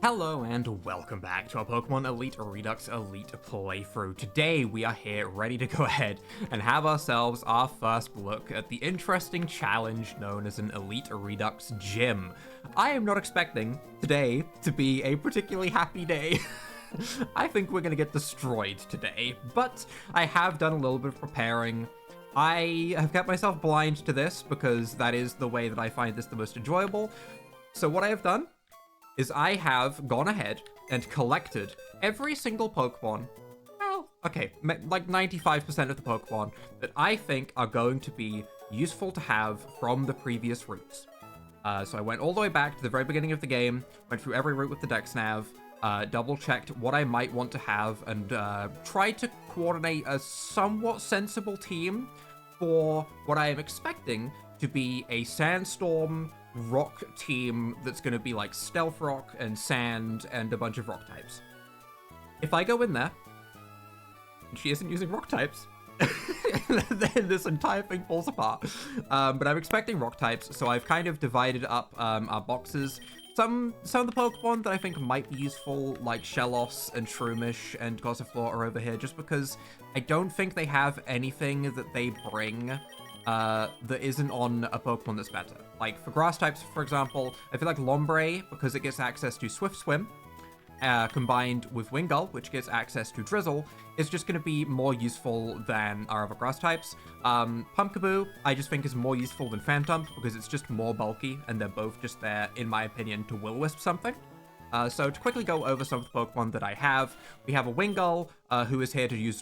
Hello and welcome back to our Pokemon Elite Redux Elite playthrough. Today we are here ready to go ahead and have ourselves our first look at the interesting challenge known as an Elite Redux Gym. I am not expecting today to be a particularly happy day. I think we're gonna get destroyed today, but I have done a little bit of preparing. I have kept myself blind to this because that is the way that I find this the most enjoyable. So what I have done is I have gone ahead and collected every single Pokemon, well, okay, like 95% of the Pokemon that I think are going to be useful to have from the previous routes. So I went all the way back to the very beginning of the game, went through every route with the Dex Nav, double-checked what I might want to have, and tried to coordinate a somewhat sensible team for what I am expecting to be a Sandstorm rock team that's going to be like Stealth Rock and Sand and a bunch of rock types. If I go in there and she isn't using rock types, then this entire thing falls apart. But I'm expecting rock types, so I've kind of divided up our boxes. Some of the Pokemon that I think might be useful, like Shellos and Shroomish and Gossifleur, are over here just because I don't think they have anything that they bring that isn't on a Pokemon that's better. Like, for grass types, for example, I feel like Lombre, because it gets access to Swift Swim, combined with Wingull, which gets access to Drizzle, is just going to be more useful than our other grass types. Pumpkaboo, I just think is more useful than Phantump, because it's just more bulky, and they're both just there, in my opinion, to Will-O-Wisp something. So to quickly go over some of the Pokemon that I have, we have a Wingull, who is here to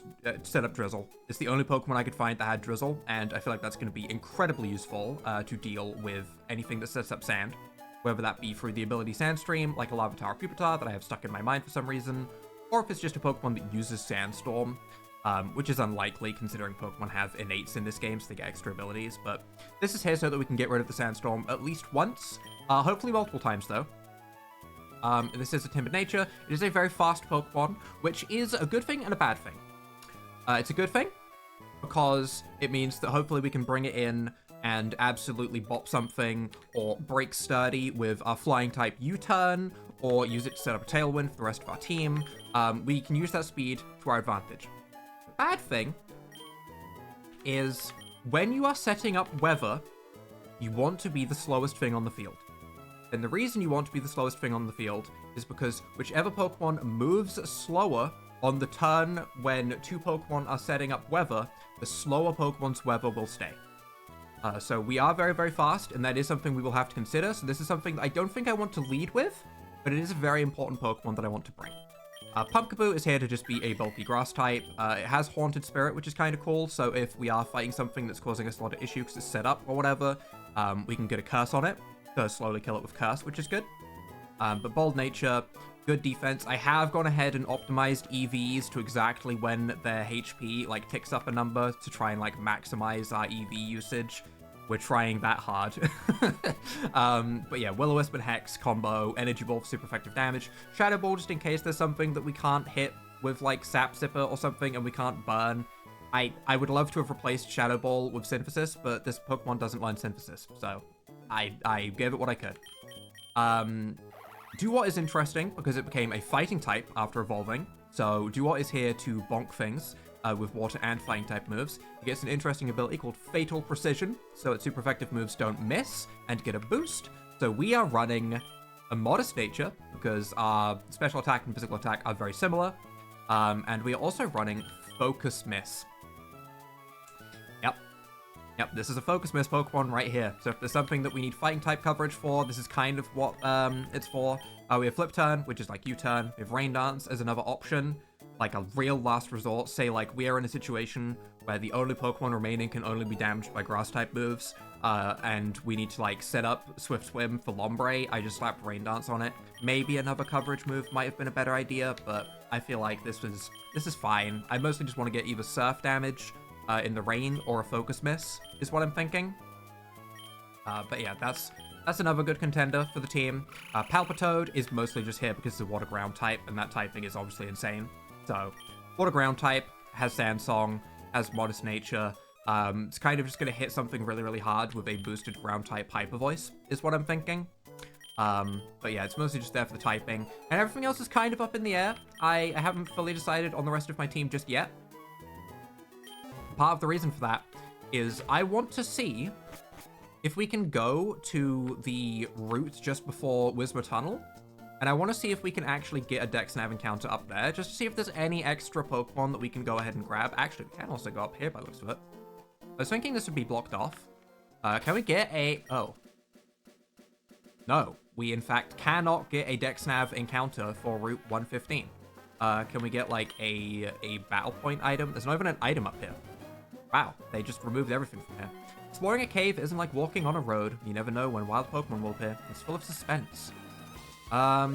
set up Drizzle. It's the only Pokemon I could find that had Drizzle, and I feel like that's going to be incredibly useful to deal with anything that sets up Sand, whether that be through the ability Sandstream, like a Larvitar or Pupitar that I have stuck in my mind for some reason, or if it's just a Pokemon that uses Sandstorm, which is unlikely considering Pokemon have innates in this game, so they get extra abilities, but this is here so that we can get rid of the Sandstorm at least once, hopefully multiple times though. This is a Timid Nature. It is a very fast Pokemon, which is a good thing and a bad thing. It's a good thing because it means that hopefully we can bring it in and absolutely bop something or break Sturdy with our Flying type U-turn or use it to set up a Tailwind for the rest of our team. We can use that speed to our advantage. The bad thing is when you are setting up weather, you want to be the slowest thing on the field. And the reason you want to be the slowest thing on the field is because whichever Pokemon moves slower on the turn when two Pokemon are setting up weather, the slower Pokemon's weather will stay. So we are very, very fast, and that is something we will have to consider. So this is something that I don't think I want to lead with, but it is a very important Pokemon that I want to bring. Pumpkaboo is here to just be a bulky grass type. It has Haunted Spirit, which is kind of cool. So if we are fighting something that's causing us a lot of issues because it's set up or whatever, we can get a Curse on it. To slowly kill it with Curse, which is good. But Bold Nature, good defense. I have gone ahead and optimized EVs to exactly when their HP like ticks up a number to try and like maximize our EV usage. We're trying that hard. But yeah, Will-O-Wisp and Hex combo, Energy Ball for super effective damage, Shadow Ball just in case there's something that we can't hit with like Sap Sipper or something and we can't burn. I would love to have replaced Shadow Ball with Synthesis, but this Pokemon doesn't learn Synthesis, so I gave it what I could. Duot is interesting because it became a fighting type after evolving. So Duot is here to bonk things with water and fighting type moves. It gets an interesting ability called Fatal Precision, so its super effective moves don't miss and get a boost. So we are running a Modest Nature because our special attack and physical attack are very similar. And we are also running Focus Miss. Yep, this is a Focus Miss Pokemon right here. So if there's something that we need fighting type coverage for, this is kind of what it's for. We have Flip Turn, which is like U-turn. We have Rain Dance as another option, like a real last resort. Say like we are in a situation where the only Pokemon remaining can only be damaged by grass type moves, and we need to like set up Swift Swim for Lombre. I just slapped Rain Dance on it. Maybe another coverage move might have been a better idea, but I feel like this is fine. I mostly just want to get either Surf damage in the rain or a Focus Miss is what I'm thinking. But yeah, that's another good contender for the team. Palpitoad is mostly just here because it's a water ground type, and that typing is obviously insane. So water ground type, has Sand Song, has Modest Nature. It's kind of just going to hit something really, really hard with a boosted ground type Hyper Voice is what I'm thinking. But yeah, it's mostly just there for the typing. And everything else is kind of up in the air. I haven't fully decided on the rest of my team just yet. Part of the reason for that is I want to see if we can go to the route just before Wisma Tunnel. And I want to see if we can actually get a Dex Nav encounter up there, just to see if there's any extra Pokemon that we can go ahead and grab. Actually, we can also go up here by the looks of it. I was thinking this would be blocked off. Can we get a... Oh. No, we in fact cannot get a Dex Nav encounter for Route 115. Can we get like a battle point item? There's not even an item up here. Wow, they just removed everything from here. Exploring a cave isn't like walking on a road. You never know when wild Pokemon will appear. It's full of suspense. I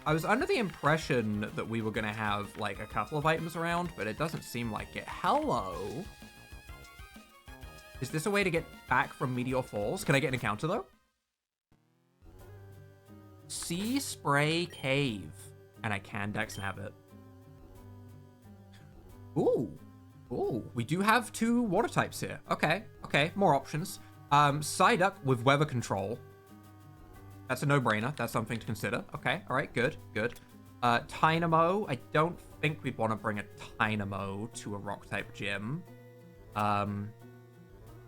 was under the impression that we were gonna have like a couple of items around, but it doesn't seem like it. Hello? Is this a way to get back from Meteor Falls? Can I get an encounter though? Sea Spray Cave. And I can Dex Nav it. Ooh. Ooh. We do have 2 water types here. Okay. Okay. More options. Psyduck with weather control. That's a no-brainer. That's something to consider. Okay. All right. Good. Good. Tynamo. I don't think we'd want to bring a Tynamo to a rock type gym.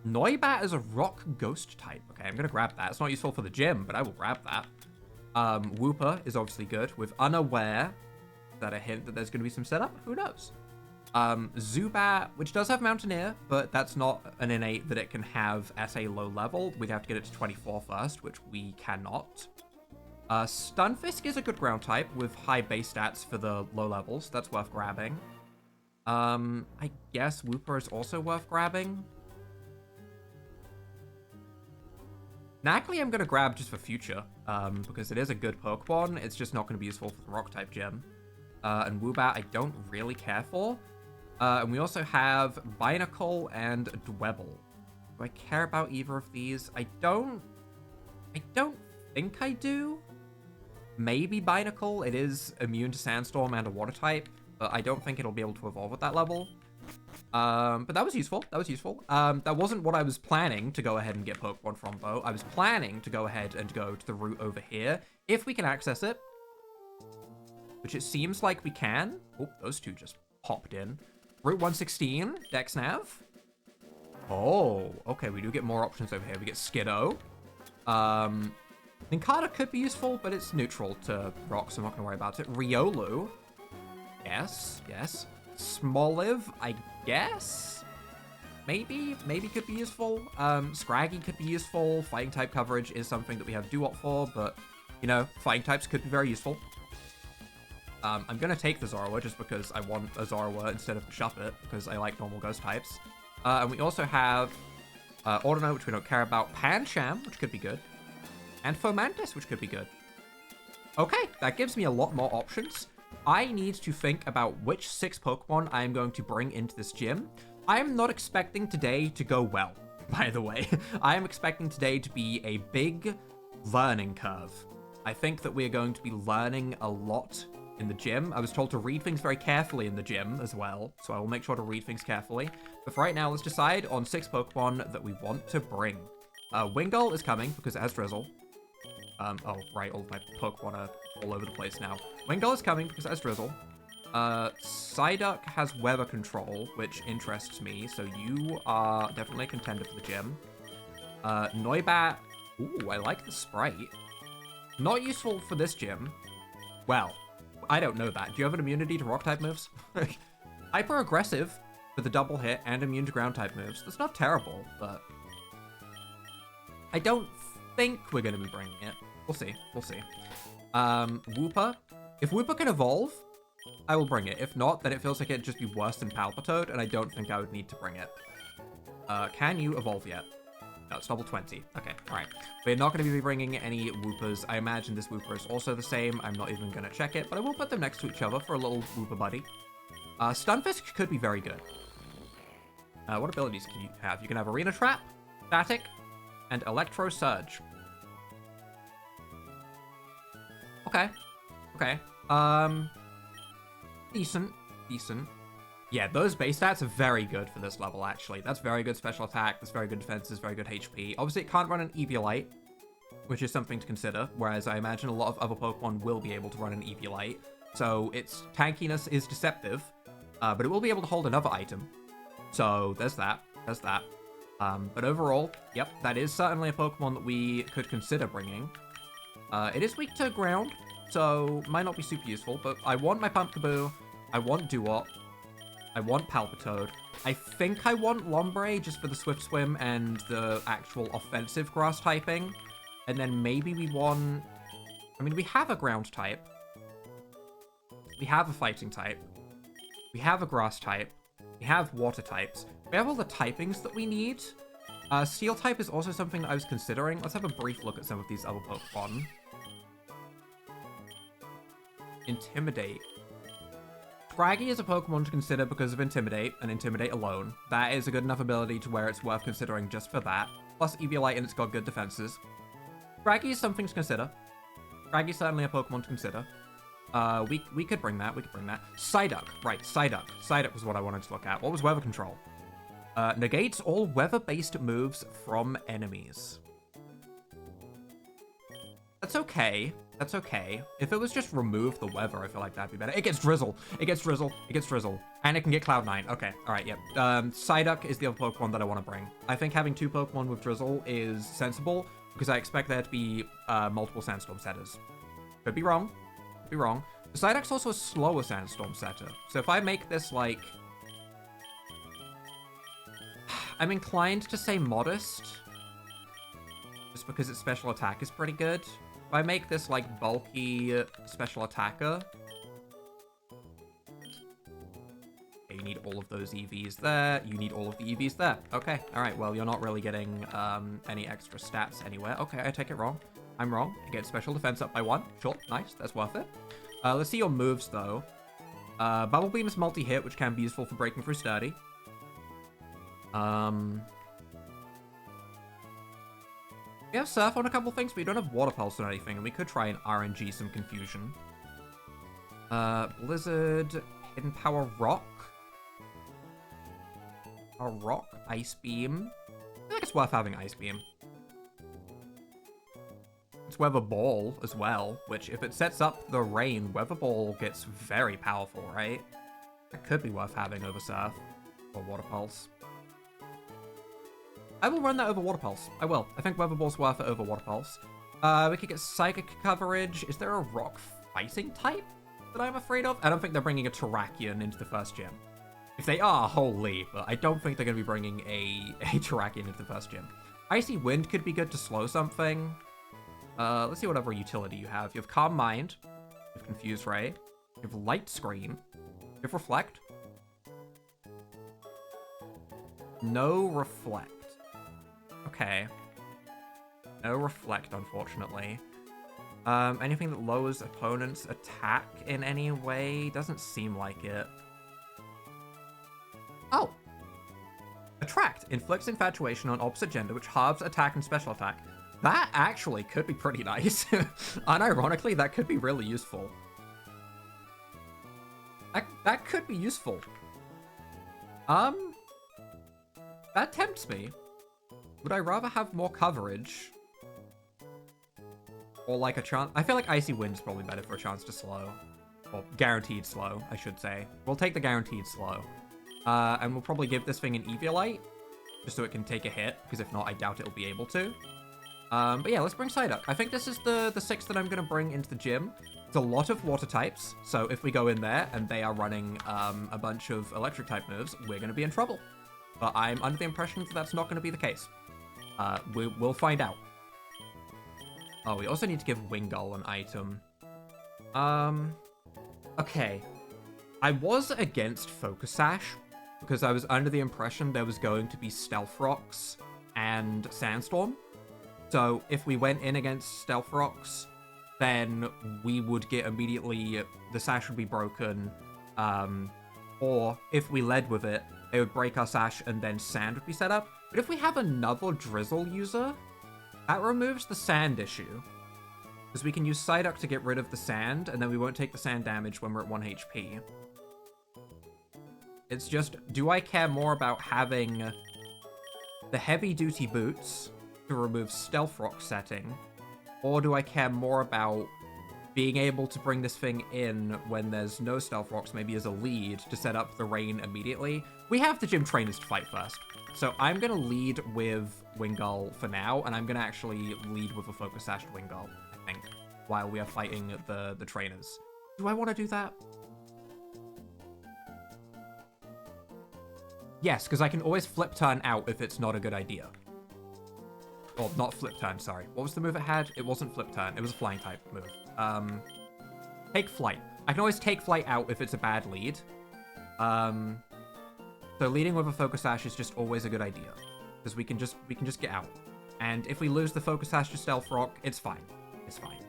Noibat is a rock ghost type. Okay, I'm going to grab that. It's not useful for the gym, but I will grab that. Wooper is obviously good. With Unaware, is that a hint that there's going to be some setup? Who knows? Zubat, which does have Mountaineer, but that's not an innate that it can have at a low level. We'd have to get it to 24 first, which we cannot. Stunfisk is a good ground type with high base stats for the low levels. That's worth grabbing. I guess Wooper is also worth grabbing. Nacli I'm going to grab just for future, because it is a good Pokemon. It's just not going to be useful for the Rock-type gym. And Woobat I don't really care for. And we also have Binacle and Dwebble. Do I care about either of these? I don't think I do. Maybe Binacle. It is immune to Sandstorm and a Water type, but I don't think it'll be able to evolve at that level. But that was useful. That was useful. That wasn't what I was planning to go ahead and get Pokemon from, though. I was planning to go ahead and go to the route over here, if we can access it. Which it seems like we can. Oh, those two just popped in. Route 116, Dex Nav. Oh, okay, we do get more options over here. We get Skiddo. Nincada could be useful, but it's neutral to Rock, so I'm not going to worry about it. Riolu. Yes, yes. Smoliv, I guess? Maybe could be useful. Scraggy could be useful. Fighting type coverage is something that we have Duop for, but, you know, fighting types could be very useful. I'm going to take the Zorua just because I want a Zorua instead of Shuppet, because I like normal ghost types. And we also have Ordinate, which we don't care about. Pancham, which could be good. And Fomantis, which could be good. Okay, that gives me a lot more options. I need to think about which 6 Pokemon I am going to bring into this gym. I am not expecting today to go well, by the way. I am expecting today to be a big learning curve. I think that we are going to be learning a lot in the gym. I was told to read things very carefully in the gym as well, so I will make sure to read things carefully. But for right now, let's decide on 6 Pokemon that we want to bring. Wingull is coming because it has Drizzle. Oh, right, all of my Pokemon are all over the place now. Wingull is coming because it has Drizzle. Psyduck has Weather Control, which interests me, so you are definitely a contender for the gym. Noibat, ooh, I like the Sprite. Not useful for this gym. Well, I don't know that. Do you have an immunity to Rock-type moves? Hyper Aggressive for the double hit and immune to Ground-type moves. That's not terrible, but I don't think we're going to be bringing it. We'll see. We'll see. Wooper. If Wooper can evolve, I will bring it. If not, then it feels like it'd just be worse than Palpitoad, and I don't think I would need to bring it. Can you evolve yet? No, it's level 20. Okay, alright. We're not going to be bringing any Woopers. I imagine this Wooper is also the same. I'm not even going to check it, but I will put them next to each other for a little Wooper buddy. Stunfisk could be very good. What abilities can you have? You can have Arena Trap, Static, and Electro Surge. Okay. Okay. Decent. Decent. Yeah, those base stats are very good for this level, actually. That's very good special attack, that's very good defense, that's very good HP. Obviously, it can't run an Eviolite, which is something to consider, whereas I imagine a lot of other Pokemon will be able to run an Eviolite. So its tankiness is deceptive, but it will be able to hold another item. So there's that. There's that. But overall, yep, that is certainly a Pokemon that we could consider bringing. It is weak to ground, so might not be super useful, but I want my Pumpkaboo, I want Dewott, I want Palpitoad. I think I want Lombre just for the Swift Swim and the actual offensive grass typing. And then maybe we want... I mean, we have a ground type. We have a fighting type. We have a grass type. We have water types. We have all the typings that we need. Steel type is also something that I was considering. Let's have a brief look at some of these other Pokemon. Intimidate. Scraggy is a Pokemon to consider because of Intimidate, and Intimidate alone. That is a good enough ability to where it's worth considering just for that. Plus Eviolite, and it's got good defenses. Scraggy is something to consider. Scraggy is certainly a Pokemon to consider. We could bring that. We could bring that. Psyduck. Right, Psyduck. Psyduck was what I wanted to look at. What was Weather Control? Negates all weather-based moves from enemies. That's okay. That's okay. If it was just remove the weather, I feel like that'd be better. It gets Drizzle. It gets Drizzle. It gets Drizzle. And it can get Cloud9. Okay. All right, yep. Psyduck is the other Pokemon that I want to bring. I think having 2 Pokemon with Drizzle is sensible because I expect there to be multiple Sandstorm setters. Could be wrong. Could be wrong. The Psyduck's also a slower Sandstorm setter. So if I make this, like... I'm inclined to say modest. Just because its special attack is pretty good. If I make this, like, bulky special attacker... Okay, you need all of those EVs there. You need all of the EVs there. Okay, alright, well, you're not really getting any extra stats anywhere. Okay, I take it wrong. I'm wrong. You get special defense up by 1. Sure, nice, that's worth it. Let's see your moves, though. Bubble Beam is multi-hit, which can be useful for breaking through Sturdy. We have Surf on a couple things, but we don't have Water Pulse or anything, and we could try and RNG some confusion. Blizzard, Hidden Power Rock. A Rock, Ice Beam. I think it's worth having Ice Beam. It's Weather Ball as well, which if it sets up the rain, Weather Ball gets very powerful, right? That could be worth having over Surf or Water Pulse. I will run that over Water Pulse. I will. I think Weather Ball's worth it over Water Pulse. We could get Psychic coverage. Is there a Rock Fighting type that I'm afraid of? I don't think they're bringing a Terrakion into the first gym. If they are, holy, but I don't think they're going to be bringing a Terrakion into the first gym. Icy Wind could be good to slow something. Let's see what other utility you have. You have Calm Mind. You have Confuse Ray. You have Light Screen. You have Reflect. No Reflect. Okay. No Reflect, unfortunately. Anything that lowers opponent's attack in any way? Doesn't seem like it. Oh! Attract. Inflicts infatuation on opposite gender, which halves attack and special attack. That actually could be pretty nice. Unironically, that could be really useful. That could be useful. That tempts me. Would I rather have more coverage? Or like a chance... I feel like Icy Wind's probably better for a chance to slow. Or guaranteed slow, I should say. We'll take the guaranteed slow. And we'll probably give this thing an Eviolite. Just so it can take a hit. Because if not, I doubt it'll be able to. But yeah, let's bring Psyduck. I think this is the 6 that I'm going to bring into the gym. It's a lot of water types. So if we go in there and they are running a bunch of electric type moves, we're going to be in trouble. But I'm under the impression that that's not going to be the case. We'll find out. Oh, we also need to give Wingull an item. Okay. I was against Focus Sash because I was under the impression there was going to be Stealth Rocks and Sandstorm. So if we went in against Stealth Rocks, then we would get immediately... The Sash would be broken. Or if we led with it, they would break our Sash and then Sand would be set up. But if we have another Drizzle user, that removes the Sand issue. Because we can use Psyduck to get rid of the Sand, and then we won't take the Sand damage when we're at 1 HP. It's just, do I care more about having the heavy-duty boots to remove Stealth Rock setting, Or do I care more about being able to bring this thing in when there's no Stealth Rocks, maybe as a lead, to set up the rain immediately? We have the gym trainers to fight first. So I'm going to lead with Wingull for now, and I'm going to actually lead with a Focus Sash to Wingull, I think, while we are fighting the trainers. Do I want to do that? Yes, because I can always flip turn out if it's not a good idea. Well, not flip turn, sorry. What was the move it had? It wasn't flip turn. It was a flying type move. Take flight. I can always take flight out if it's a bad lead. So leading with a Focus Sash is just always a good idea, because we can just get out. And if we lose the Focus Sash to Stealth Rock, it's fine. It's fine.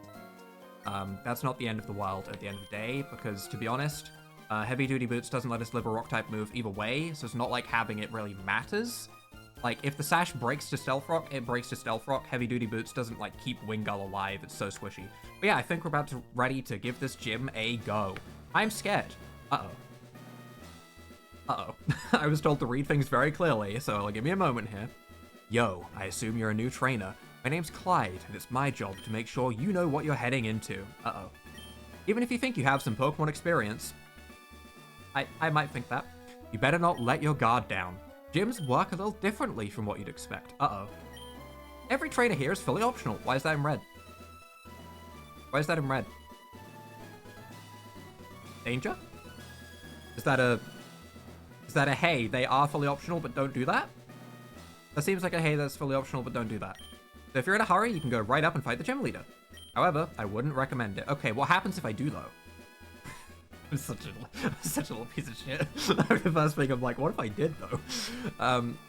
That's not the end of the world at the end of the day, because to be honest, Heavy Duty Boots doesn't let us live a rock type move either way, so it's not like having it really matters. Like, if the Sash breaks to Stealth Rock, it breaks to Stealth Rock. Heavy Duty Boots doesn't, like, keep Wingull alive. It's so squishy. But yeah, I think we're ready to give this gym a go. I'm scared. Uh-oh. Uh-oh. I was told to read things very clearly, so give me a moment here. Yo, I assume you're a new trainer. My name's Clyde, and it's my job to make sure you know what you're heading into. Uh-oh. Even if you think you have some Pokemon experience, I might think that. You better not let your guard down. Gyms work a little differently from what you'd expect. Uh-oh. Every trainer here is fully optional. Why is that in red? Why is that in red? Danger? Is that a hey, they are fully optional, but don't do that? That seems like a hey, that's fully optional, but don't do that. So if you're in a hurry, you can go right up and fight the gym leader. However, I wouldn't recommend it. Okay, what happens if I do, though? I'm such a little piece of shit. The first thing I'm like, what if I did, though?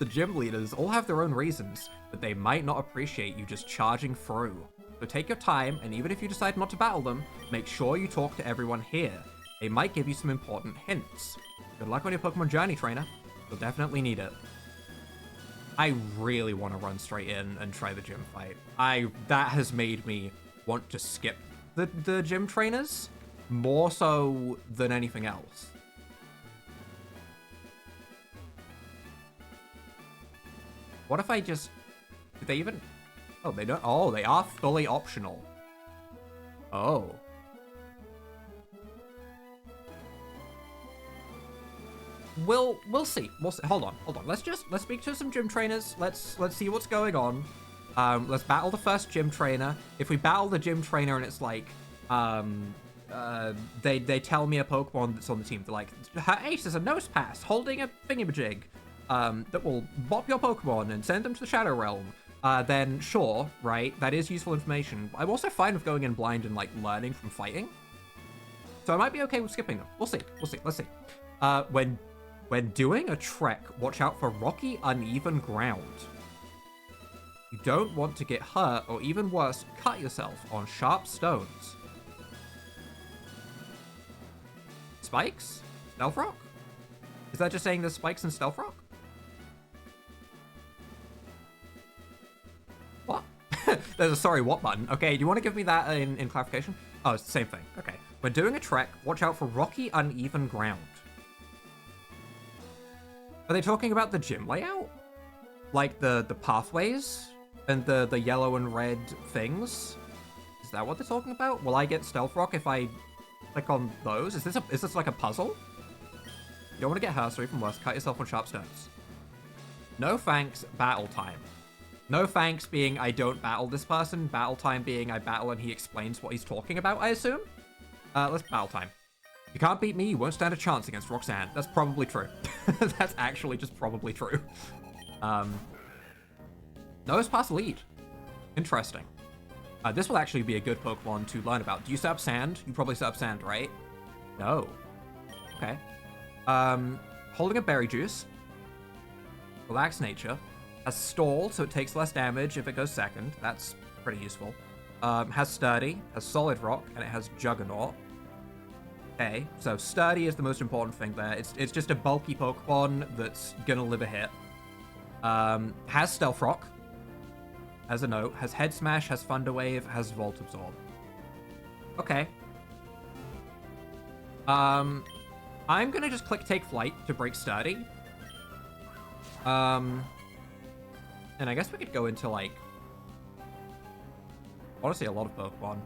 The gym leaders all have their own reasons, but they might not appreciate you just charging through. So take your time, and even if you decide not to battle them, make sure you talk to everyone here. They might give you some important hints. Good luck on your Pokemon journey, trainer. You'll definitely need it. I really want to run straight in and try the gym fight. That has made me want to skip the gym trainers more so than anything else. What if I just... Did they even... Oh, they don't... Oh, they are fully optional. Oh. We'll see. We'll see. Hold on. Let's speak to some gym trainers. Let's see what's going on. Let's battle the first gym trainer. If we battle the gym trainer and it's like, they tell me a Pokemon that's on the team. They're like, her ace is a nose pass holding a thingamajig, that will bop your Pokemon and send them to the Shadow Realm. Then sure, right? That is useful information. I'm also fine with going in blind and like learning from fighting. So I might be okay with skipping them. We'll see. Let's see. When doing a trek, watch out for rocky, uneven ground. You don't want to get hurt, or even worse, cut yourself on sharp stones. Spikes? Stealth Rock? Is that just saying there's spikes in Stealth Rock? What? There's a sorry what button. Okay, do you want to give me that in clarification? Oh, it's the same thing. Okay. When doing a trek, watch out for rocky, uneven ground. Are they talking about the gym layout? Like the pathways? And the yellow and red things? Is that what they're talking about? Will I get Stealth Rock if I click on those? Is this like a puzzle? You don't want to get hurt, or even worse, cut yourself on sharp stones. No thanks, battle time. No thanks being I don't battle this person, battle time being I battle and he explains what he's talking about, I assume? Let's battle time. You can't beat me, you won't stand a chance against Roxanne. That's probably true. That's actually just probably true. Nose pass lead. Interesting. This will actually be a good Pokemon to learn about. Do you set up sand? You probably set up sand, right? No. Okay. Holding a berry juice. Relax nature. Has stall, so it takes less damage if it goes second. That's pretty useful. Has sturdy, has solid rock, and it has juggernaut. Okay, so sturdy is the most important thing there. It's just a bulky Pokemon that's gonna live a hit. Has Stealth Rock. Has a note. Has Head Smash, has Thunder Wave, has Volt Absorb. Okay. I'm gonna just click Take Flight to break sturdy. And I guess we could go into like... Honestly, a lot of Pokemon.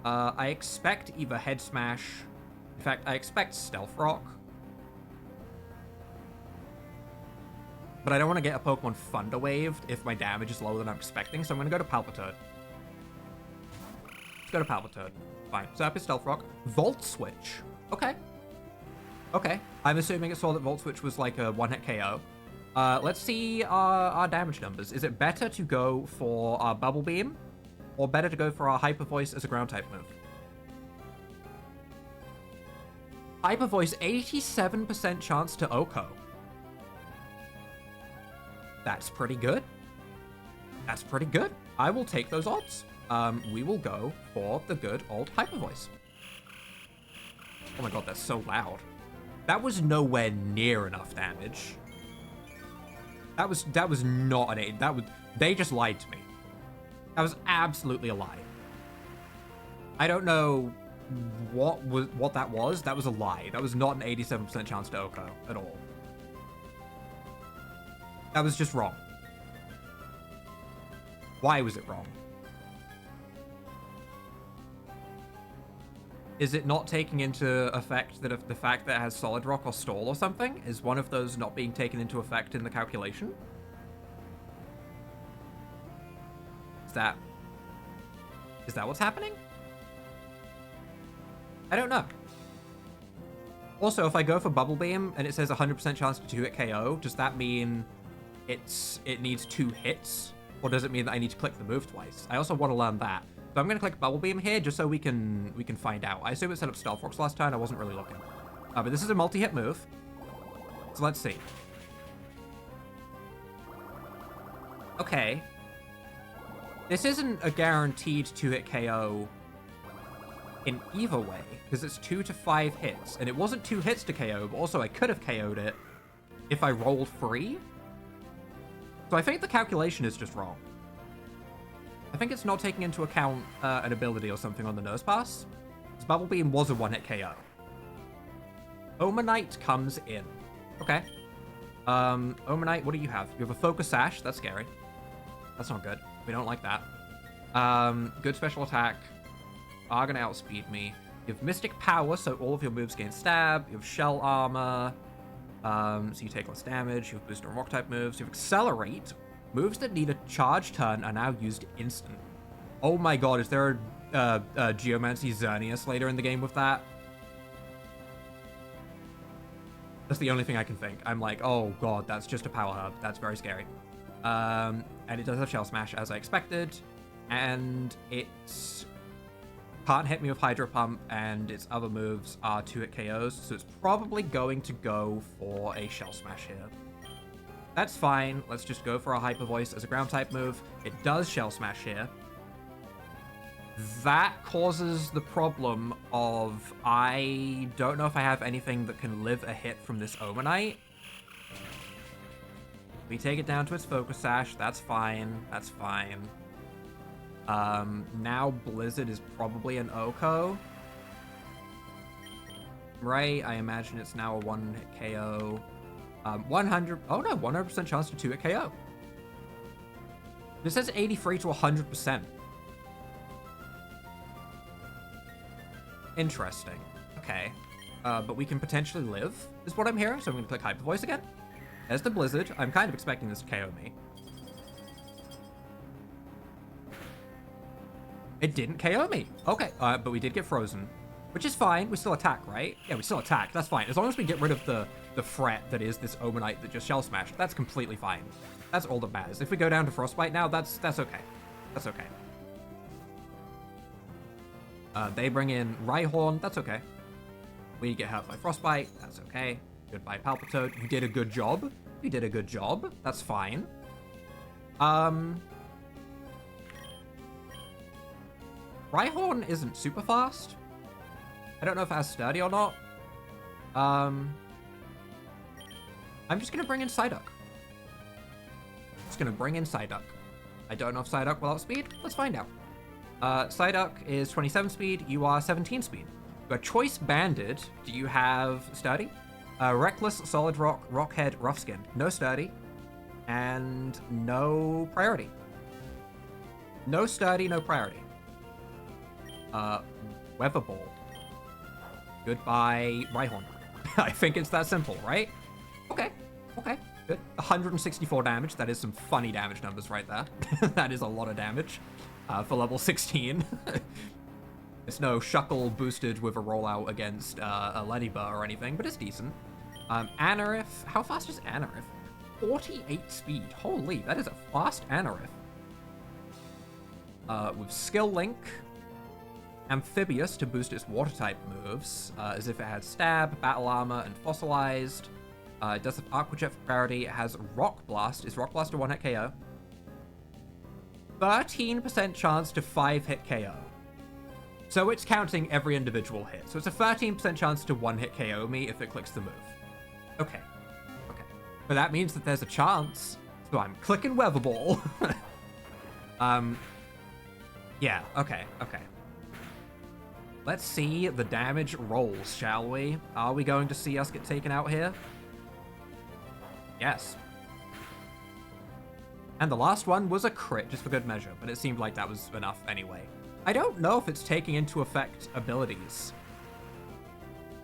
I expect either Head Smash. In fact, I expect Stealth Rock. But I don't want to get a Pokemon Thunder Waved if my damage is lower than I'm expecting, so I'm going to go to Palpitoad. Let's go to Palpitoad. Fine. Zap is Stealth Rock. Volt Switch. Okay. Okay. I'm assuming it saw that Volt Switch was like a one-hit KO. Let's see our damage numbers. Is it better to go for our Bubble Beam, or better to go for our Hyper Voice as a ground-type move? Hyper Voice, 87% chance to OHKO. That's pretty good. That's pretty good. I will take those odds. We will go for the good old Hyper Voice. Oh my god, that's so loud. That was nowhere near enough damage. That was not an 8. They just lied to me. That was absolutely a lie. I don't know what that was. That was a lie. That was not an 87% chance to OHKO at all. That was just wrong. Why was it wrong? Is it not taking into effect that if the fact that it has Solid Rock or Stall or something? Is one of those not being taken into effect in the calculation? Is that what's happening? I don't know. Also, if I go for Bubble Beam and it says 100% chance to 2-hit KO, does that mean it needs 2 hits? Or does it mean that I need to click the move twice? I also want to learn that. So I'm going to click Bubble Beam here just so we can find out. I assume it set up Stealth Rocks last time. I wasn't really looking. But this is a multi-hit move. So let's see. Okay. This isn't a guaranteed 2-hit KO in either way, because it's 2 to 5 hits. And it wasn't 2 hits to KO, but also I could have KO'd it if I rolled free. So I think the calculation is just wrong. I think it's not taking into account an ability or something on the Nose Pass. This Bubble Beam was a one-hit KO. Omanite comes in. Okay. Omanite, what do you have? You have a Focus Sash. That's scary. That's not good. We don't like that. Good special attack. Are gonna outspeed me. You have Mystic Power, so all of your moves gain stab. You have Shell Armor. So you take less damage. You have Boost on Rock-type moves. You have Accelerate. Moves that need a charge turn are now used instant. Oh my god, is there a Geomancy Xerneas later in the game with that? That's the only thing I can think. I'm like, oh god, that's just a power hub. That's very scary. And it does have Shell Smash, as I expected. And it can't hit me with Hydro Pump, and its other moves are 2-hit KOs, so it's probably going to go for a Shell Smash here. That's fine. Let's just go for a Hyper Voice as a ground-type move. It does Shell Smash here. That causes the problem of I don't know if I have anything that can live a hit from this Omanite. We take it down to its Focus Sash. That's fine. That's fine. Now Blizzard is probably an OHKO. Right? I imagine it's now a one-hit KO. 100% chance to 2-hit KO. This says 83 to 100%. Interesting. Okay. But we can potentially live, is what I'm hearing, so I'm going to click Hyper Voice again. There's the Blizzard. I'm kind of expecting this to KO me. It didn't KO me. Okay, but we did get frozen, which is fine. We still attack, right? Yeah, we still attack. That's fine. As long as we get rid of the threat that is this Omanite that just Shell Smash, that's completely fine. That's all that matters. If we go down to Frostbite now, that's okay. That's okay. They bring in Rhyhorn. That's okay. We get hurt by Frostbite. That's okay. Goodbye, Palpitoad. You did a good job. You did a good job. That's fine. Rhyhorn isn't super fast. I don't know if it has Sturdy or not. I'm just going to bring in Psyduck. Just going to bring in Psyduck. I don't know if Psyduck will outspeed. Let's find out. Psyduck is 27 speed. You are 17 speed. You are Choice Banded. Do you have Sturdy? Reckless, Solid Rock, Rockhead, Rough Skin. No Sturdy. And no Priority. No Sturdy, no Priority. Uh, Weather Ball. Goodbye, Rhyhorn. I think it's that simple, right? Okay, okay, good. 164 damage. That is some funny damage numbers right there. That is a lot of damage for level 16. It's no Shuckle boosted with a rollout against a Ladybur or anything, but it's decent. Anorith. How fast is Anorith? 48 speed. Holy, that is a fast Anorith. With Skill Link. Amphibious to boost its water-type moves, as if it had Stab, Battle Armor, and Fossilized. It does have Aqua Jet for priority. It has Rock Blast. Is Rock Blast a one-hit KO? 13% chance to 5-hit KO. So it's counting every individual hit. So it's a 13% chance to one-hit KO me if it clicks the move. Okay. Okay. But that means that there's a chance. So I'm clicking Weather Ball. Yeah, okay, okay. Let's see the damage rolls, shall we? Are we going to see us get taken out here? Yes. And the last one was a crit, just for good measure, but it seemed like that was enough anyway. I don't know if it's taking into effect abilities.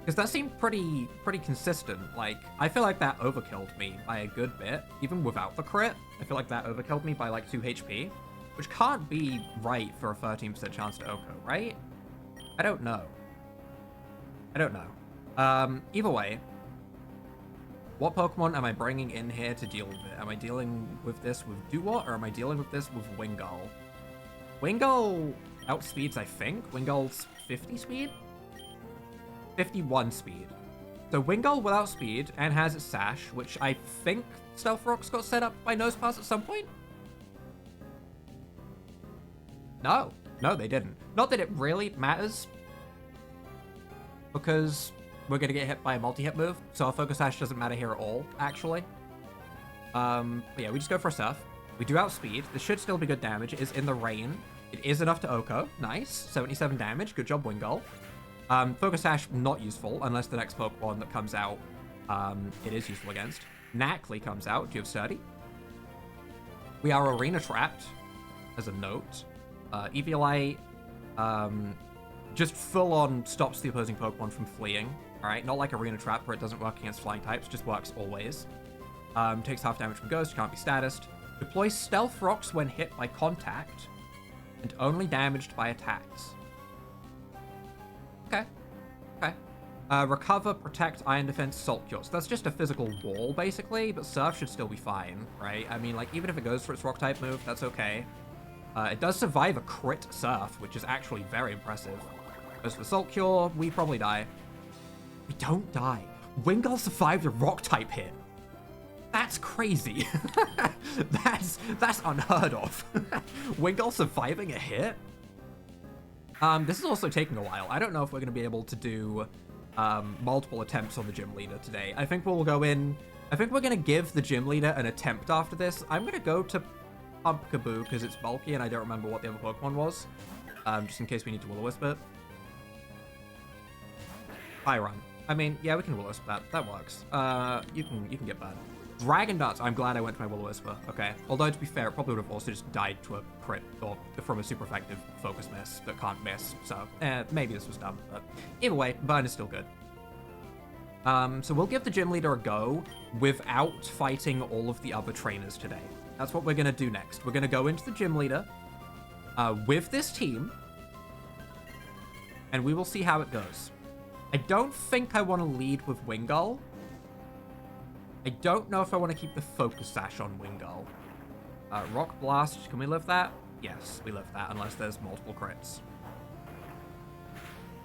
Because that seemed pretty consistent. Like, I feel like that overkilled me by a good bit, even without the crit. I feel like that overkilled me by like 2 HP, which can't be right for a 13% chance to Oko, right? I don't know. I don't know. Either way, what Pokemon am I bringing in here to deal with it? Am I dealing with this with Duat, or am I dealing with this with Wingull? Wingull outspeeds, I think. Wingull's 50 speed? 51 speed. So Wingull without speed and has its Sash, which I think Stealth Rocks got set up by Nosepass at some point? No. No, they didn't. Not that it really matters, because we're going to get hit by a multi-hit move, so our Focus Sash doesn't matter here at all, actually. But yeah, we just go for a Surf. We do outspeed. This should still be good damage. It is in the rain. It is enough to Oko. Nice. 77 damage. Good job, Wingull. Focus Sash, not useful, unless the next Pokemon that comes out, it is useful against. Knackley comes out. Do you have Sturdy? We are Arena Trapped, as a note. Eviolite, just full-on stops the opposing Pokemon from fleeing, alright? Not like Arena Trap, where it doesn't work against flying types, just works always. Takes half damage from Ghost, can't be statused. Deploys Stealth Rocks when hit by contact, and only damaged by attacks. Okay. Okay. Recover, Protect, Iron Defense, Salt Cure. So that's just a physical wall, basically, but Surf should still be fine, right? I mean, like, even if it goes for its Rock-type move, that's okay. It does survive a crit Surf, which is actually very impressive. As for Salt Cure, we probably die. We don't die. Wingull survived a Rock-type hit. That's crazy. That's unheard of. Wingull surviving a hit? This is also taking a while. I don't know if we're going to be able to do multiple attempts on the gym leader today. I think we'll go in... I think we're going to give the gym leader an attempt after this. I'm going to go to Pumpkaboo because it's bulky and I don't remember what the other Pokemon was. Just in case we need to Will-O-Wisp it. Run. I mean, yeah, we can Will-O-Wisp that. That works. You can get burned. Dragon Darts. I'm glad I went to my Will-O-Wisper. Okay. Although, to be fair, it probably would have also just died to a crit or from a super effective focus miss that can't miss. So, maybe this was dumb. But either way, burn is still good. So we'll give the gym leader a go without fighting all of the other trainers today. That's what we're going to do next. We're going to go into the gym leader with this team, and we will see how it goes. I don't think I want to lead with Wingull. I don't know if I want to keep the Focus Sash on Wingull. Rock Blast, can we live that? Yes, we live that, unless there's multiple crits.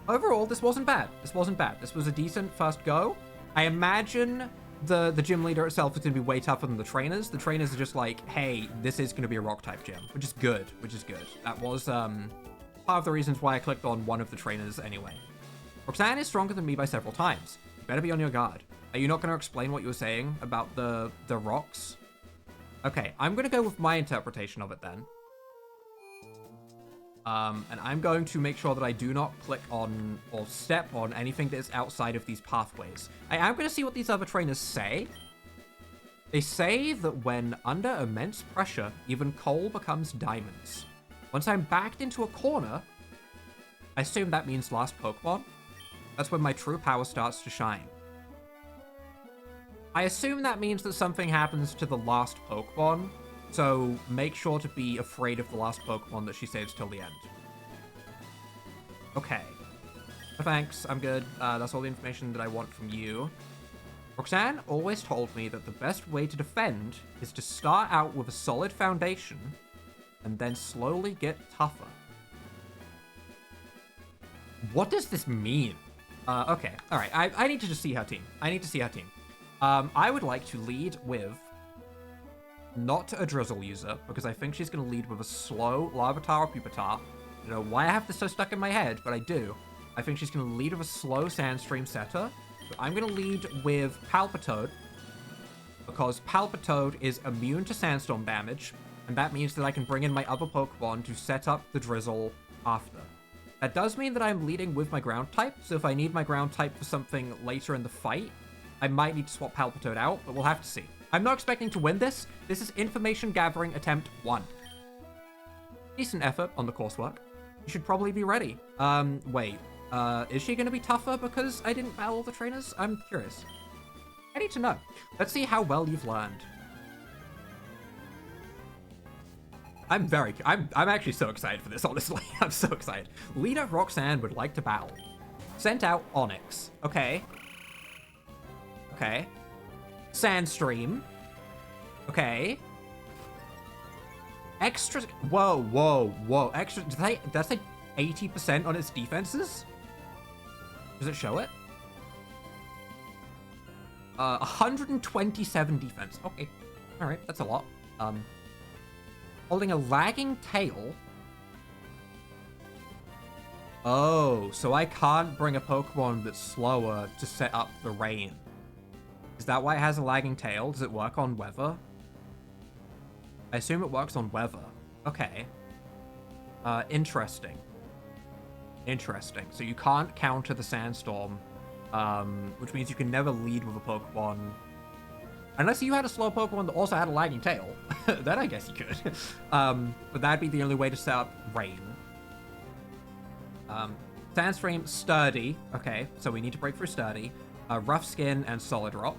Overall, this wasn't bad. This wasn't bad. This was a decent first go. I imagine the gym leader itself is going to be way tougher than the trainers. The trainers are just like, hey, this is going to be a Rock-type gym, which is good, which is good. That was part of the reasons why I clicked on one of the trainers anyway. ROXANNE is stronger than me by several times. You better be on your guard. Are you not going to explain what you were saying about the rocks? Okay, I'm going to go with my interpretation of it then. And I'm going to make sure that I do not click on or step on anything that is outside of these pathways. I am going to see what these other trainers say. They say that when under immense pressure, even coal becomes diamonds. Once I'm backed into a corner, I assume that means last Pokemon. That's when my true power starts to shine. I assume that means that something happens to the last Pokemon, so make sure to be afraid of the last Pokemon that she saves till the end. Okay. Thanks, I'm good. That's all the information that I want from you. Roxanne always told me that the best way to defend is to start out with a solid foundation and then slowly get tougher. What does this mean? Okay, alright, I need to just see her team. I would like to lead with not a Drizzle user, because I think she's going to lead with a slow Larvitar or Pupitar. I don't know why I have this so stuck in my head, but I do. I think she's going to lead with a slow Sandstream setter. So I'm going to lead with Palpitoad, because Palpitoad is immune to Sandstorm damage, and that means that I can bring in my other Pokemon to set up the Drizzle after. That does mean that I'm leading with my Ground type, so if I need my Ground type for something later in the fight, I might need to swap Palpitoad out, but we'll have to see. I'm not expecting to win this. This is information gathering attempt 1. Decent effort on the coursework. You should probably be ready. Wait. Is she going to be tougher because I didn't battle all the trainers? I'm curious. I need to know. Let's see how well you've learned. I'm actually so excited for this, honestly. I'm so excited. Leader Roxanne would like to battle. Sent out Onyx. Okay. Okay. Sandstream. Okay. Extra. Whoa. Extra. That's like 80% on its defenses? Does it show it? 127 defense. Okay. Alright, that's a lot. Holding a lagging tail. Oh, so I can't bring a Pokemon that's slower to set up the rain. Is that why it has a lagging tail? Does it work on weather? I assume it works on weather. Okay. Interesting. Interesting. So you can't counter the Sandstorm, which means you can never lead with a Pokemon. Unless you had a slow Pokemon that also had a lagging tail. Then I guess you could. But that'd be the only way to set up rain. Sandstream, Sturdy. Okay, so we need to break through Sturdy. Rough Skin and Solid Rock.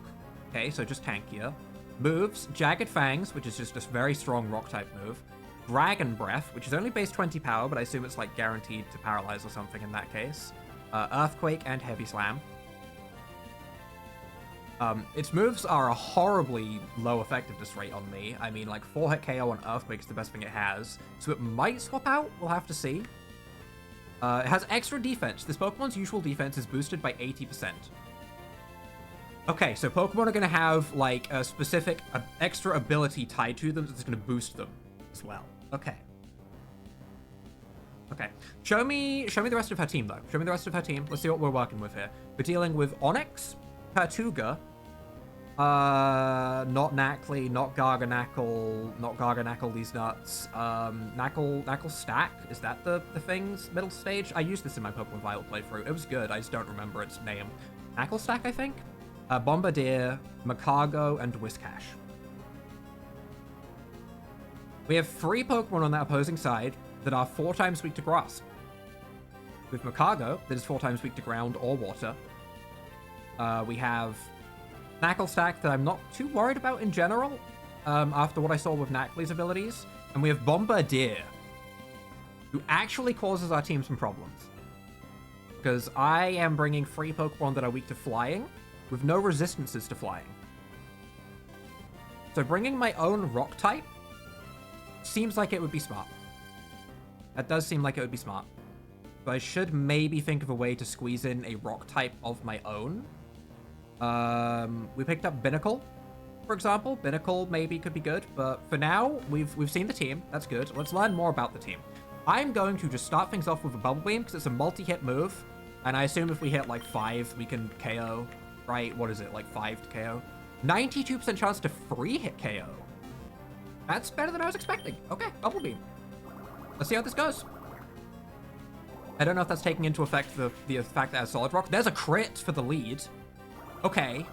Okay, so just tankier. Moves, Jagged Fangs, which is just a very strong rock-type move. Dragon Breath, which is only base 20 power, but I assume it's like guaranteed to paralyze or something in that case. Earthquake and Heavy Slam. Its moves are a horribly low effectiveness rate on me. I mean, like 4-hit KO on Earthquake is the best thing it has. So it might swap out, we'll have to see. It has extra defense. This Pokemon's usual defense is boosted by 80%. Okay, so Pokemon are going to have, like, a specific extra ability tied to them that's going to boost them as well. Okay. Okay. Show me the rest of her team, though. Show me the rest of her team. Let's see what we're working with here. We're dealing with Onyx, Pertuga, not Knackley, not Garganackle, these nuts. Knackle Stack, is that the thing's middle stage? I used this in my Pokemon Violet playthrough. It was good, I just don't remember its name. Knackle Stack, I think? Bombardier, Macargo, and Whiscash. We have 3 Pokemon on that opposing side that are 4 times weak to grass. With Macargo, that is 4 times weak to ground or water. We have Knackle Stack that I'm not too worried about in general, after what I saw with Knackley's abilities. And we have Bombardier, who actually causes our team some problems. Because I am bringing 3 Pokemon that are weak to flying, with no resistances to flying. So bringing my own rock type seems like it would be smart. That does seem like it would be smart. But I should maybe think of a way to squeeze in a rock type of my own. We picked up Binnacle, for example. Binnacle maybe could be good, but for now, we've seen the team. That's good. Let's learn more about the team. I'm going to just start things off with a Bubble Beam, because it's a multi-hit move. And I assume if we hit like 5, we can KO. Right, what is it, like 5 to KO? 92% chance to free hit KO. That's better than I was expecting. Okay, Bubble Beam. Let's see how this goes. I don't know if that's taking into effect the fact that it has Solid Rock. There's a crit for the lead. Okay,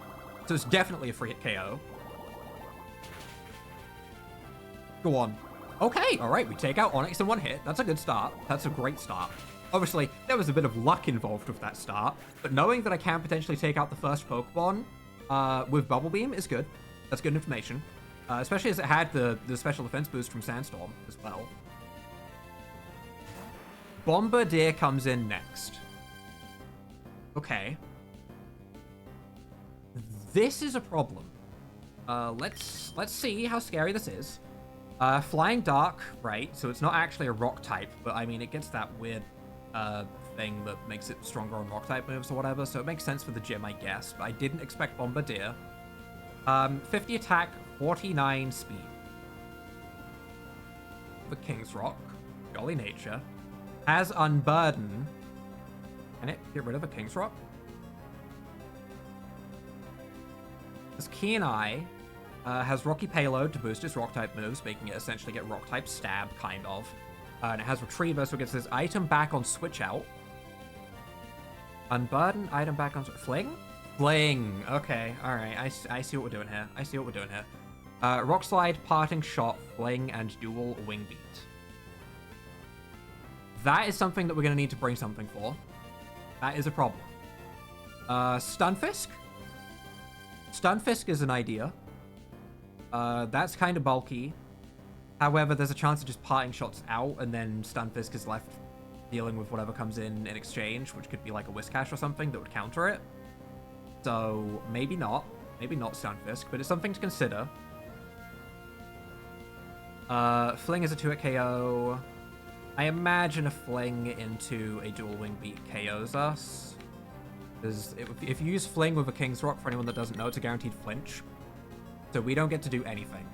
so it's definitely a free hit KO. Go on. Okay, all right, we take out Onyx in 1 hit. That's a good start. That's a great start. Obviously, there was a bit of luck involved with that start, but knowing that I can potentially take out the first Pokemon with Bubble Beam is good. That's good information. Especially as it had the special defense boost from Sandstorm as well. Bombardier comes in next. Okay. This is a problem. Let's see how scary this is. Flying Dark, right? So it's not actually a rock type, but I mean, it gets that weird thing that makes it stronger on rock type moves or whatever, so it makes sense for the gym, I guess. But I didn't expect Bombardier. 50 attack, 49 speed. The King's Rock, Jolly Nature, has Unburden. Can it get rid of a King's Rock? This Keen Eye has Rocky Payload to boost its rock-type moves, making it essentially get rock-type stab, kind of. And it has Retriever, so it gets this item back on Switch Out. Unburden, item back on... Fling? Fling! Okay, alright, I see what we're doing here. I see what we're doing here. Rock Slide, Parting Shot, Fling, and Dual Wing Beat. That is something that we're going to need to bring something for. That is a problem. Stunfisk? Stunfisk is an idea. That's kind of bulky. However, there's a chance of just parting shots out, and then Stunfisk is left dealing with whatever comes in exchange, which could be like a Whiscash or something that would counter it. So, maybe not. Maybe not Stunfisk, but it's something to consider. Fling is a 2-hit KO. I imagine a Fling into a Dual Wing Beat KOs us. Because if you use Fling with a King's Rock, for anyone that doesn't know, it's a guaranteed flinch. So we don't get to do anything.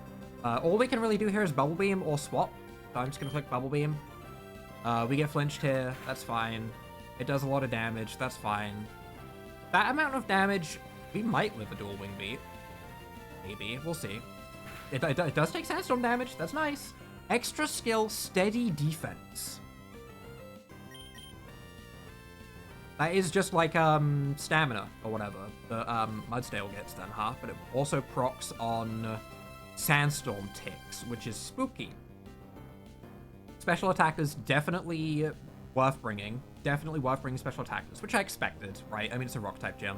All we can really do here is Bubble Beam or Swap. So I'm just going to click Bubble Beam. We get flinched here. That's fine. It does a lot of damage. That's fine. That amount of damage, we might live a Dual Wing Beat. Maybe. We'll see. It does take Sandstorm damage. That's nice. Extra skill, Steady Defense. That is just like stamina or whatever that Mudsdale gets then, huh? But it also procs on Sandstorm ticks, which is spooky. Special attackers definitely worth bringing. Definitely worth bringing special attackers, which I expected, right? I mean, it's a rock type gym.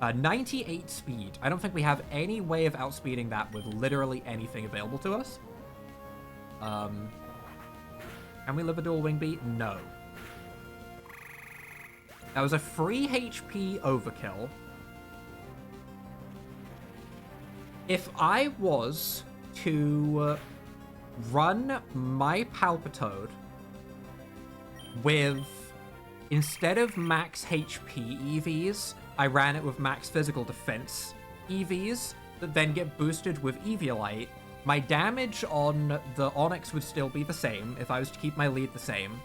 98 speed. I don't think we have any way of outspeeding that with literally anything available to us. Can we live a Dual Wing Beat? No. That was a free HP overkill. If I was to run my Palpitoad with, instead of max HP EVs, I ran it with max physical defense EVs that then get boosted with Eviolite, my damage on the Onix would still be the same if I was to keep my lead the same.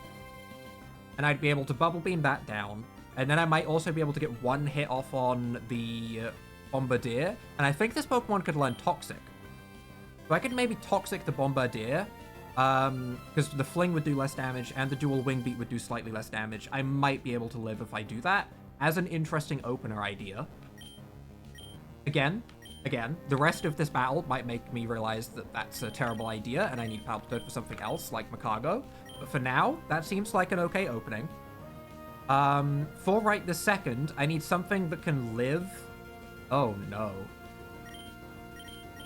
And I'd be able to Bubble Beam that down. And then I might also be able to get one hit off on the Bombardier. And I think this Pokemon could learn Toxic. So I could maybe Toxic the Bombardier. Because the Fling would do less damage and the Dual Wing Beat would do slightly less damage. I might be able to live if I do that. As an interesting opener idea. Again, the rest of this battle might make me realize that that's a terrible idea and I need Palpitoad for something else, like Makago. But for now, that seems like an okay opening. For right this second, I need something that can live. Oh, no.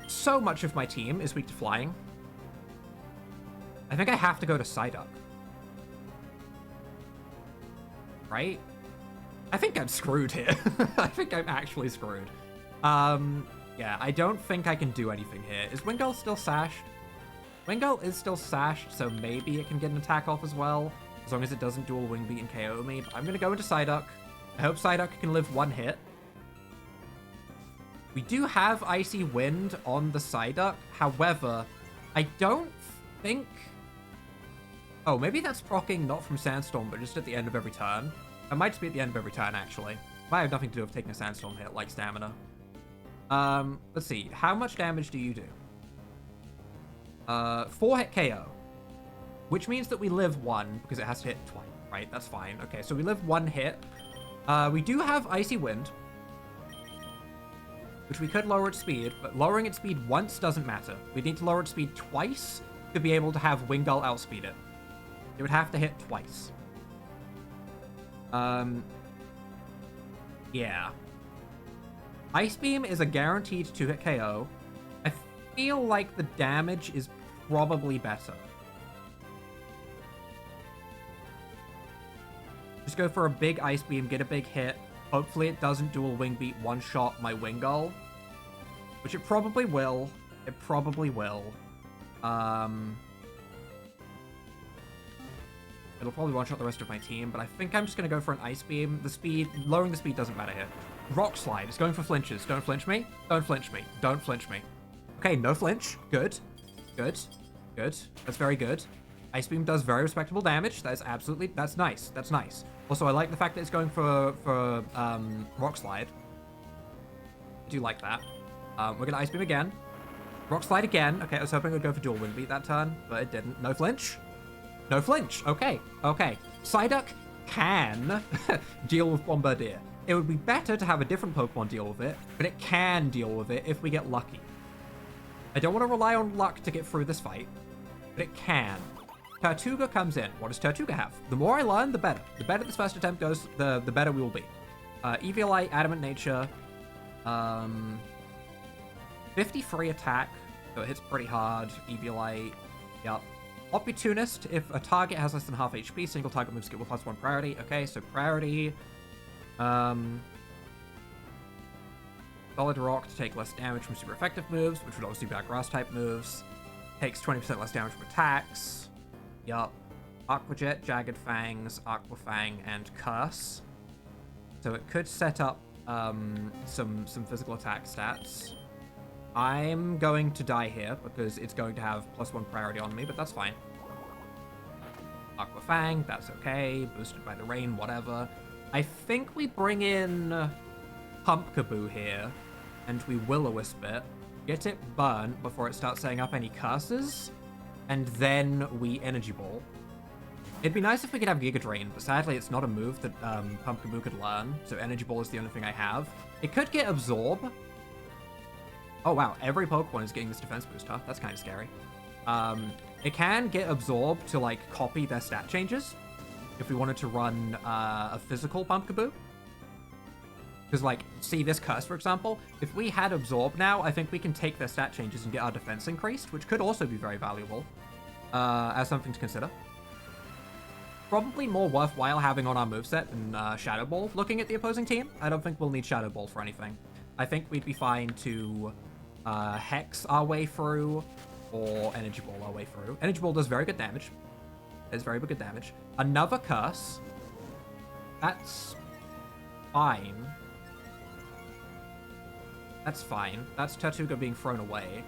So much of my team is weak to flying. I think I have to go to Psyduck. Right? I think I'm screwed here. I think I'm actually screwed. Yeah, I don't think I can do anything here. Is Wingull still sashed? Wingull is still sashed, so maybe it can get an attack off as well, as long as it doesn't Dual Wing Beat and KO me. But I'm going to go into Psyduck. I hope Psyduck can live one hit. We do have Icy Wind on the Psyduck. However, I don't think... Oh, maybe that's proccing not from Sandstorm, but just at the end of every turn. It might just be at the end of every turn, actually. Might have nothing to do with taking a Sandstorm hit, like Stamina. Let's see. How much damage do you do? 4-hit KO. Which means that we live one, because it has to hit twice, right? That's fine. Okay, so we live one hit. We do have Icy Wind, which we could lower its speed, but lowering its speed once doesn't matter. We need to lower its speed twice to be able to have Wingull outspeed it. It would have to hit twice. Yeah. Ice Beam is a guaranteed 2-hit KO. I feel like the damage is probably better. Just go for a big Ice Beam, get a big hit. Hopefully it doesn't dual Wing Beat one-shot my Wingull. Which it probably will. It probably will. It'll probably one-shot the rest of my team, but I think I'm just going to go for an Ice Beam. The speed, lowering the speed doesn't matter here. Rock Slide, it's going for flinches. Don't flinch me. Don't flinch me. Don't flinch me. Okay, no flinch. Good. Good. Good. That's very good. Ice Beam does very respectable damage. That's absolutely, that's nice. That's nice. Also, I like the fact that it's going for Rock Slide. I do like that. We're going to Ice Beam again. Rock Slide again. Okay, I was hoping it would go for dual Wind Beat that turn, but it didn't. No flinch. No flinch. Okay. Okay. Psyduck can deal with Bombardier. It would be better to have a different Pokemon deal with it, but it can deal with it if we get lucky. I don't want to rely on luck to get through this fight, but it can. Tortuga comes in. What does Tortuga have? The more I learn, the better. The better this first attempt goes, the better we will be. Eviolite, Adamant Nature. 53 attack, so it hits pretty hard. Eviolite. Yep. Opportunist, if a target has less than half HP, single target moves get with +1 priority. Okay, so priority. Solid Rock to take less damage from super effective moves, which would obviously be our grass type moves. Takes 20% less damage from attacks. Yup. Aqua Jet, Jagged Fangs, Aqua Fang, and Curse. So it could set up some physical attack stats. I'm going to die here because it's going to have +1 priority on me, but that's fine. Aqua Fang, that's okay. Boosted by the rain, whatever. I think we bring in Pumpkaboo here, and we Will-O-Wisp it, get it burnt before it starts setting up any curses, and then we Energy Ball. It'd be nice if we could have Giga Drain, but sadly it's not a move that Pumpkaboo could learn, so Energy Ball is the only thing I have. It could get Absorb. Oh wow, every Pokemon is getting this defense boost, huh? That's kind of scary. It can get Absorb to, like, copy their stat changes if we wanted to run a physical Pumpkaboo. Because, like, see this Curse, for example? If we had Absorb now, I think we can take their stat changes and get our defense increased, which could also be very valuable as something to consider. Probably more worthwhile having on our moveset than Shadow Ball looking at the opposing team. I don't think we'll need Shadow Ball for anything. I think we'd be fine to Hex our way through or Energy Ball our way through. Energy Ball does very good damage. It's very good damage. Another Curse. That's fine. That's fine. That's Tortuga being thrown away.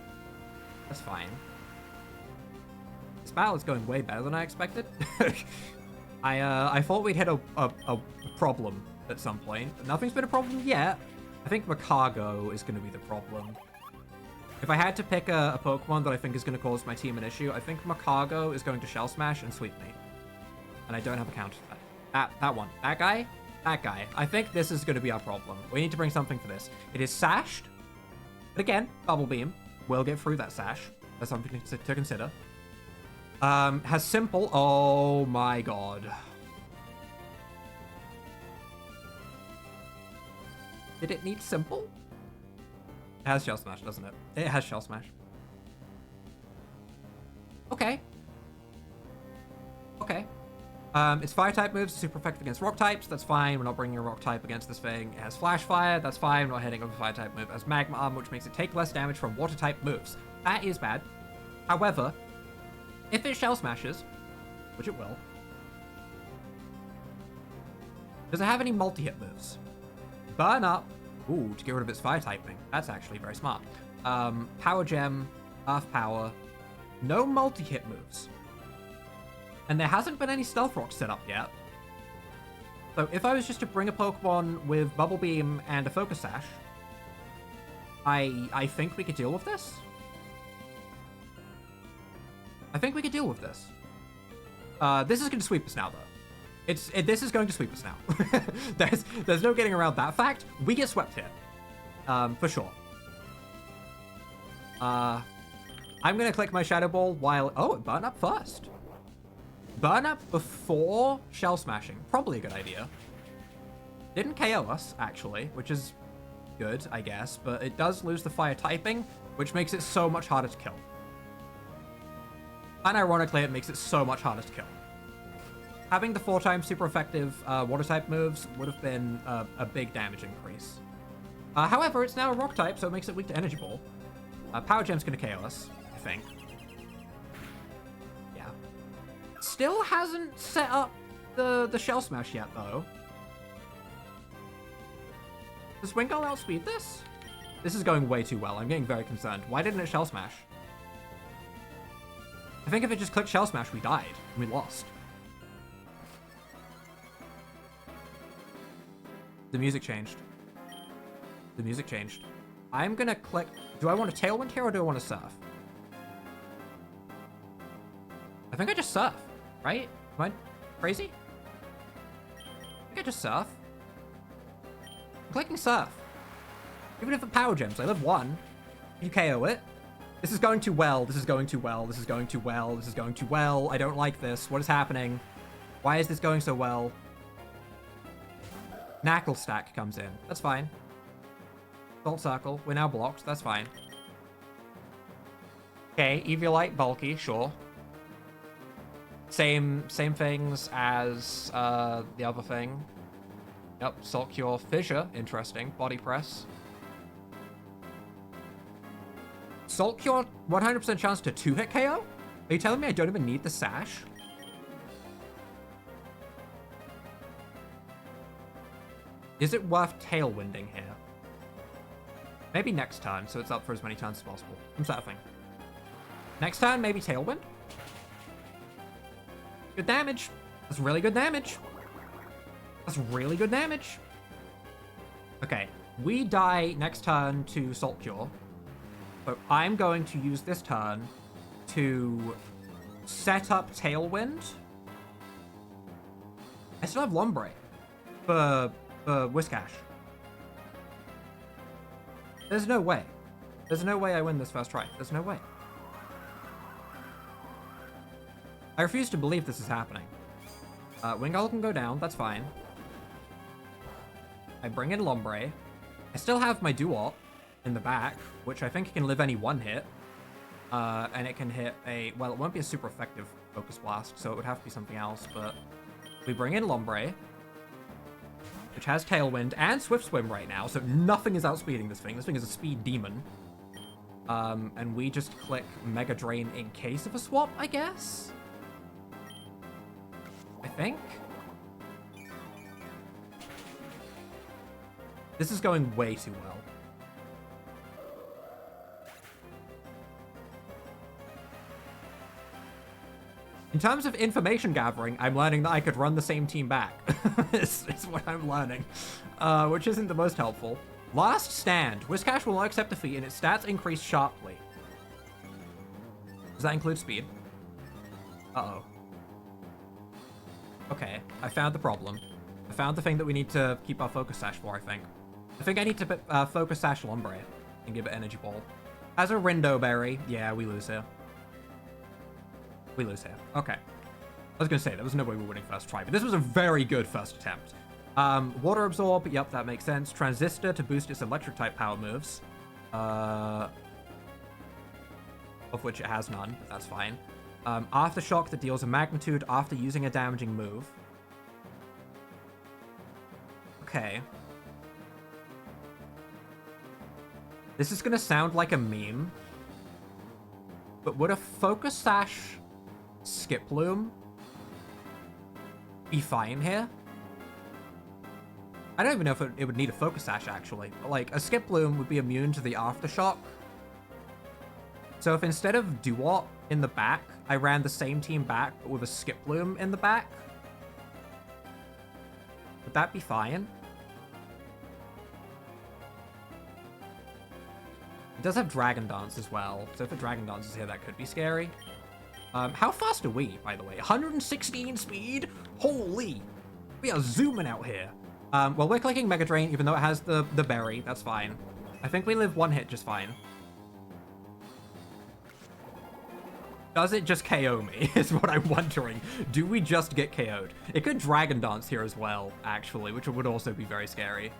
That's fine. This battle is going way better than I expected. I thought we'd hit a problem at some point. Nothing's been a problem yet. I think Macargo is going to be the problem. If I had to pick a Pokemon that I think is going to cause my team an issue, I think Macargo is going to Shell Smash and Sweep me. And I don't have a counter for that. That one. That guy? That guy. I think this is going to be our problem. We need to bring something for this. It is Sashed. But again, Bubble Beam. We'll get through that Sash. That's something to consider. Has Simple. Oh my god. Did it need Simple? It has Shell Smash, doesn't it? It has Shell Smash. Okay. Okay. Its Fire-type moves are super effective against Rock types. That's fine. We're not bringing a Rock type against this thing. It has Flash Fire. That's fine. We're not hitting with a Fire-type move. It has Magma Arm, which makes it take less damage from Water-type moves. That is bad. However, if it Shell Smashes, which it will, does it have any multi-hit moves? Burn Up. Ooh, to get rid of its fire typing. That's actually very smart. Power Gem, Earth Power. No multi-hit moves. And there hasn't been any Stealth Rock set up yet. So if I was just to bring a Pokemon with Bubble Beam and a Focus Sash, I think we could deal with this. I think we could deal with this. This is going to sweep us now, though. This is going to sweep us now. there's no getting around that fact. We get swept here. For sure. I'm going to click my Shadow Ball while... Oh, it Burn Up first. Burn Up before Shell Smashing. Probably a good idea. Didn't KO us, actually, which is good, I guess, but it does lose the fire typing, which makes it so much harder to kill. And ironically, it makes it so much harder to kill. Having the 4 times super effective water type moves would have been a big damage increase. However, it's now a rock type, so it makes it weak to Energy Ball. Power Gem's gonna KO us, I think. Yeah. Still hasn't set up the Shell Smash yet, though. Does Wingull outspeed this? This is going way too well. I'm getting very concerned. Why didn't it Shell Smash? I think if it just clicked Shell Smash, we died. And we lost. The music changed. The music changed. I'm gonna click... Do I want a Tailwind here or do I want to Surf? I think I just Surf, right? Am I crazy? I think I just Surf. I'm clicking Surf. Even if the Power Gems, I live 1. You KO it. This is going too well. This is going too well. This is going too well. This is going too well. I don't like this. What is happening? Why is this going so well? Knackle Stack comes in. That's fine. Salt Circle. We're now blocked. That's fine. Okay, Eviolite, bulky, sure. Same things as the other thing. Yep, Salt Cure, Fissure, interesting. Body Press. Salt Cure, 100% chance to 2-hit KO? Are you telling me I don't even need the Sash? Is it worth Tailwinding here? Maybe next turn, so it's up for as many turns as possible. I'm surfing. Next turn, maybe Tailwind? Good damage. That's really good damage. That's really good damage. Okay, we die next turn to Salt Cure. So I'm going to use this turn to set up Tailwind. I still have Lombre for Whiscash. There's no way. There's no way I win this first try. There's no way. I refuse to believe this is happening. Wingull can go down. That's fine. I bring in Lombre. I still have my Duot in the back, which I think can live any 1 hit. And it can hit a... Well, it won't be a super effective Focus Blast, so it would have to be something else, but... We bring in Lombre, which has Tailwind and Swift Swim right now, so nothing is outspeeding this thing. This thing is a speed demon. And we just click Mega Drain in case of a swap, I guess? I think? This is going way too well. In terms of information gathering, I'm learning that I could run the same team back. It's what I'm learning, which isn't the most helpful. Last stand. Whiscash will not accept defeat and its stats increase sharply. Does that include speed? Uh-oh. Okay, I found the problem. I found the thing that we need to keep our Focus Sash for, I think. I think I need to Focus Sash Lombre and give it Energy Ball. As a Rindo Berry, yeah, we lose here. We lose here. Okay. I was going to say, there was no way we were winning first try, but this was a very good first attempt. Water Absorb, yep, that makes sense. Transistor to boost its electric-type power moves. Of which it has none, but that's fine. Aftershock that deals a magnitude after using a damaging move. Okay. This is going to sound like a meme, but would a Focus Sash Skip Loom be fine here? I don't even know if it would need a Focus Sash, actually. But, like, a Skip Loom would be immune to the Aftershock. So if instead of Duot in the back, I ran the same team back, but with a Skip Loom in the back, would that be fine? It does have Dragon Dance as well, so if a Dragon Dance is here, that could be scary. How fast are we, by the way? 116 speed? Holy! We are zooming out here. Well, we're clicking Mega Drain, even though it has the berry. That's fine. I think we live 1 hit just fine. Does it just KO me, is what I'm wondering. Do we just get KO'd? It could Dragon Dance here as well, actually, which would also be very scary.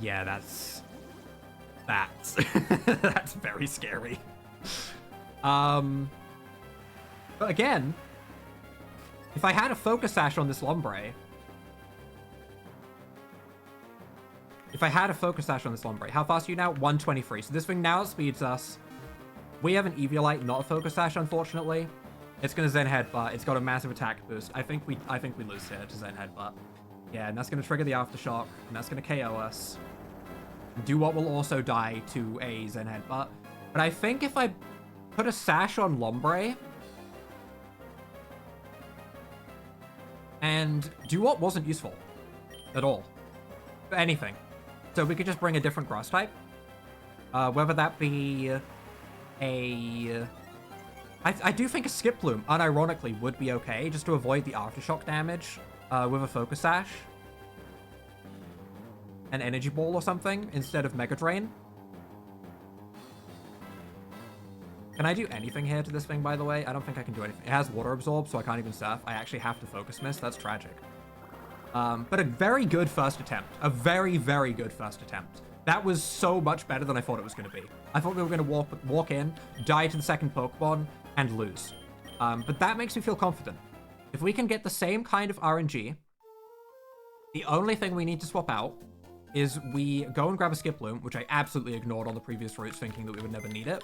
Yeah, that's that's very scary. But again, if I had a Focus Sash on this Lombre, how fast are you now? 123. So this thing now speeds us. We have an Eviolite, not a Focus Sash, unfortunately. It's gonna Zen Headbutt. It's got a massive attack boost. I think we lose here to Zen Headbutt. Yeah, and that's gonna trigger the Aftershock, and that's gonna KO us. Duot will also die to a Zen Headbutt. But I think if I put a Sash on Lombre, and Duot wasn't useful at all for anything. So we could just bring a different grass type. Whether that be I do think a Skip Bloom, unironically, would be okay, just to avoid the Aftershock damage with a Focus Sash. An Energy Ball or something, instead of Mega Drain. Can I do anything here to this thing, by the way? I don't think I can do anything. It has Water Absorb, so I can't even surf. I actually have to Focus Miss. That's tragic. But a very good first attempt. A very, very good first attempt. That was so much better than I thought it was going to be. I thought we were going to walk in, die to the second Pokemon, and lose. But that makes me feel confident. If we can get the same kind of RNG, the only thing we need to swap out is we go and grab a Skip Bloom, which I absolutely ignored on the previous routes, thinking that we would never need it.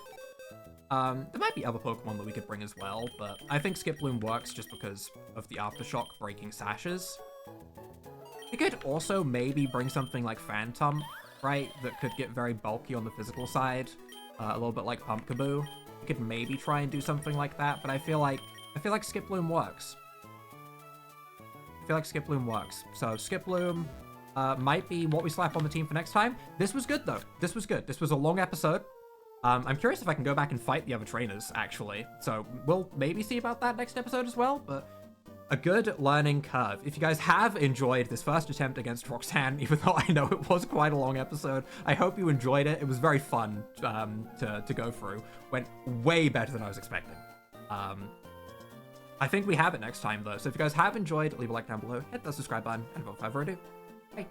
There might be other Pokemon that we could bring as well, but I think Skip Bloom works just because of the Aftershock breaking sashes. We could also maybe bring something like Phantom, right? That could get very bulky on the physical side, a little bit like Pumpkaboo. We could maybe try and do something like that, but I feel like Skip Bloom works. So Skip Bloom might be what we slap on the team for next time. This was good though. This was good. This was a long episode. I'm curious if I can go back and fight the other trainers, actually. So we'll maybe see about that next episode as well, but a good learning curve. If you guys have enjoyed this first attempt against Roxanne, even though I know it was quite a long episode, I hope you enjoyed it. It was very fun to go through. Went way better than I was expecting. I think we have it next time, though. So if you guys have enjoyed, leave a like down below, hit that subscribe button, and without further ado, bye.